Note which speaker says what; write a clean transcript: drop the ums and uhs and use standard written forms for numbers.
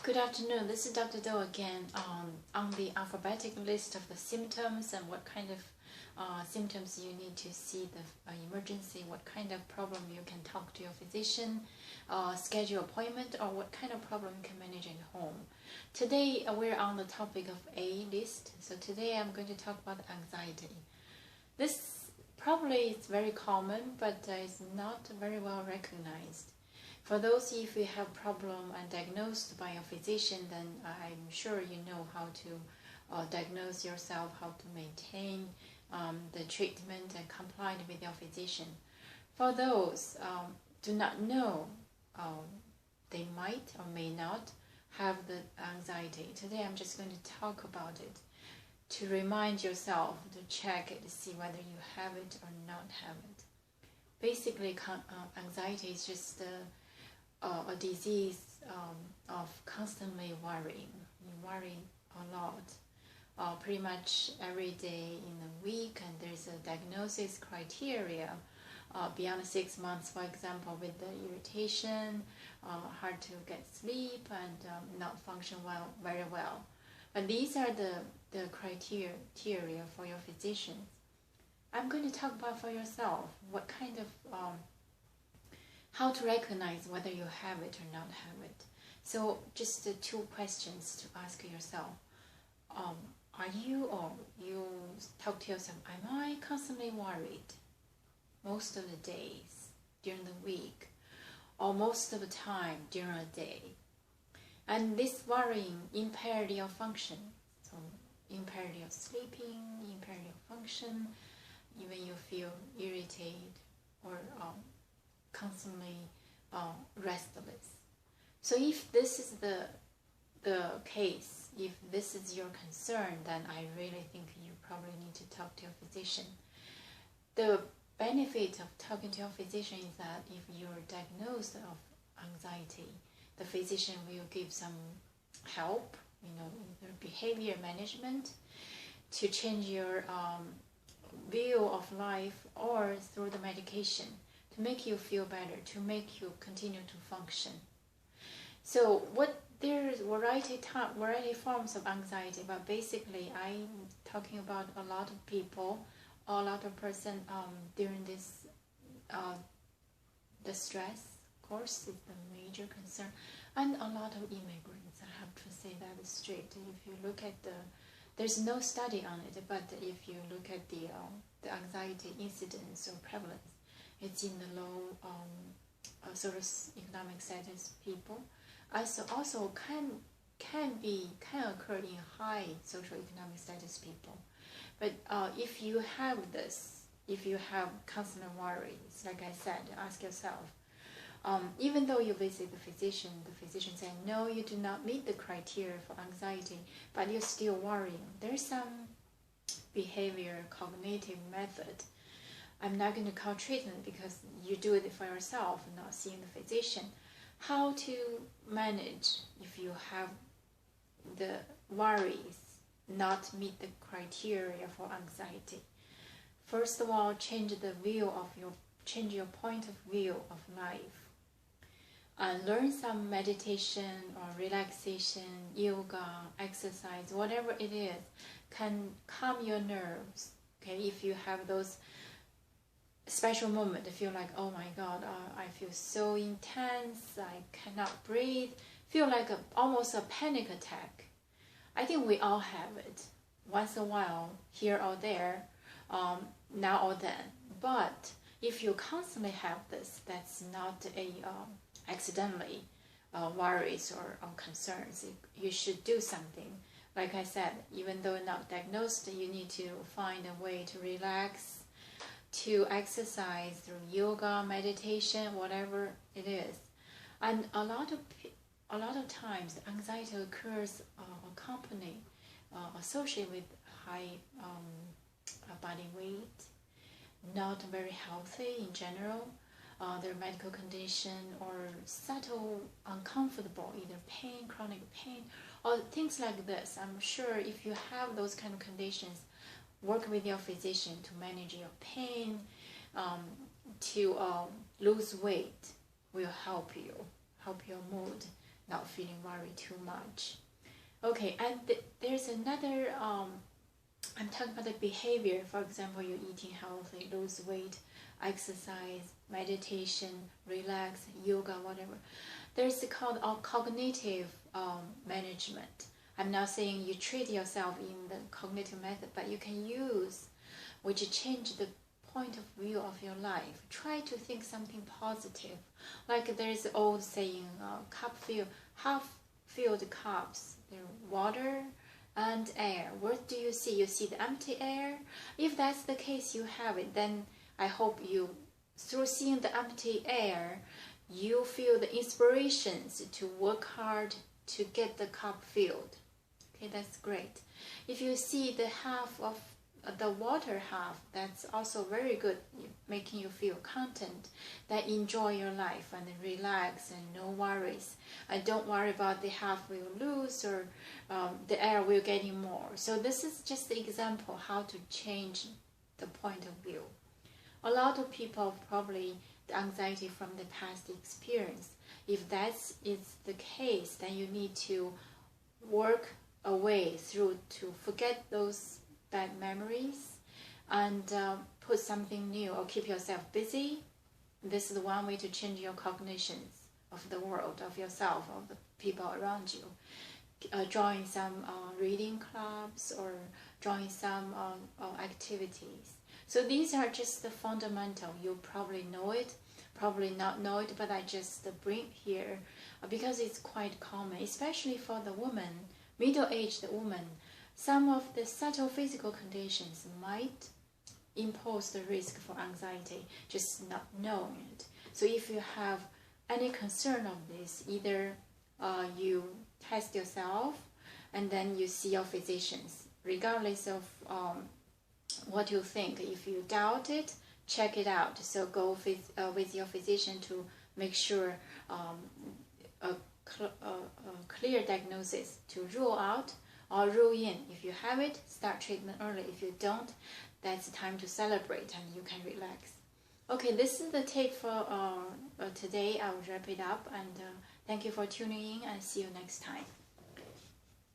Speaker 1: Good afternoon. This is Dr. Do again on the alphabetic list of the symptoms and what kind of symptoms you need to see the emergency, what kind of problem you can talk to your physician, schedule appointment, or what kind of problem you can manage at home. Today we're on the topic of A list. So today I'm going to talk about anxiety. This probably is very common, but it's not very well recognized. For those, if you have problem and diagnosed by a physician, then I'm sure you know how to diagnose yourself, how to maintain the treatment and comply with your physician. For those do not know, they might or may not have the anxiety. Today I'm just going to talk about it to remind yourself to check it to see whether you have it or not have it. Basically, anxiety is just a disease of constantly worrying. You worry a lot, pretty much every day in a week, and there's a diagnosis criteria beyond 6 months, for example, with the irritation, hard to get sleep, and not function very well. But these are the criteria for your physician. I'm going to talk about for yourself what kind of how to recognize whether you have it or not have it. So just the two questions to ask yourself. Are you, or you talk to yourself, am I constantly worried most of the days during the week, or most of the time during a day? And this worrying impaired your function. So impaired your sleeping, impaired your function, even you feel irritated or constantly restless. So if this is the case, if this is your concern, then I really think you probably need to talk to your physician. The benefit of talking to your physician is that if you're diagnosed of anxiety, the physician will give some help, either behavior management to change your view of life, or through the medication to make you feel better, to make you continue to function. So there's variety forms of anxiety, but basically I'm talking about a lot of people, a lot of person during this the stress, of course, is the major concern, and a lot of immigrants. I have to say that straight. If you look at there's no study on it, but if you look at the anxiety incidence or prevalence, it's in the low socioeconomic status people. Also can occur in high socioeconomic status people. But if you have this, if you have constant worries, like I said, ask yourself. Even though you visit the physician says, no, you do not meet the criteria for anxiety, but you're still worrying. There's some behavior cognitive method. I'm not going to call treatment because you do it for yourself, not seeing the physician. How to manage if you have the worries not meet the criteria for anxiety. First of all, change your point of view of life. Learn some meditation or relaxation, yoga, exercise, whatever it is, can calm your nerves. Okay, if you have those special moment, feel like, oh my God, I feel so intense, I cannot breathe, feel like almost a panic attack. I think we all have it once in a while, here or there, now or then. But if you constantly have this, that's not a accidentally worries or concerns. You should do something. Like I said, even though not diagnosed, you need to find a way to relax, to exercise through yoga, meditation, whatever it is. And a lot of times, anxiety occurs associated with high body weight, not very healthy in general, their medical condition, or subtle uncomfortable, either pain, chronic pain, or things like this. I'm sure if you have those kind of conditions, work with your physician to manage your pain, to lose weight will help your mood not feeling worried too much. Okay, and there's another, I'm talking about the behavior. For example, you're eating healthy, lose weight, exercise, meditation, relax, yoga, whatever. There's called cognitive management. I'm not saying you treat yourself in the cognitive method, but you can use, which change the point of view of your life. Try to think something positive. Like there's an old saying, half-filled cups, there water and air. What do you see? You see the empty air? If that's the case, you have it. Then I hope you, through seeing the empty air, you feel the inspirations to work hard to get the cup filled. Okay, that's great. If you see the half of the water half, that's also very good, making you feel content, that enjoy your life and relax and no worries. And don't worry about the half will lose or the air will get in more. So this is just the example how to change the point of view. A lot of people probably the anxiety from the past experience. If that is the case, then you need to work a way through to forget those bad memories and put something new, or keep yourself busy. This is one way to change your cognitions of the world, of yourself, of the people around you. Join some reading clubs or join some activities. So these are just the fundamental. You probably know it, probably not know it, but I just bring here because it's quite common, especially for the woman, middle-aged woman. Some of the subtle physical conditions might impose the risk for anxiety, just not knowing it. So if you have any concern of this, either you test yourself and then you see your physicians, regardless of what you think. If you doubt it, check it out. So go with your physician to make sure a clear diagnosis to rule out or rule in. If you have it, start treatment early. If you don't, that's time to celebrate and you can relax. Okay, this is the take for today. I will wrap it up, and thank you for tuning in and see you next time.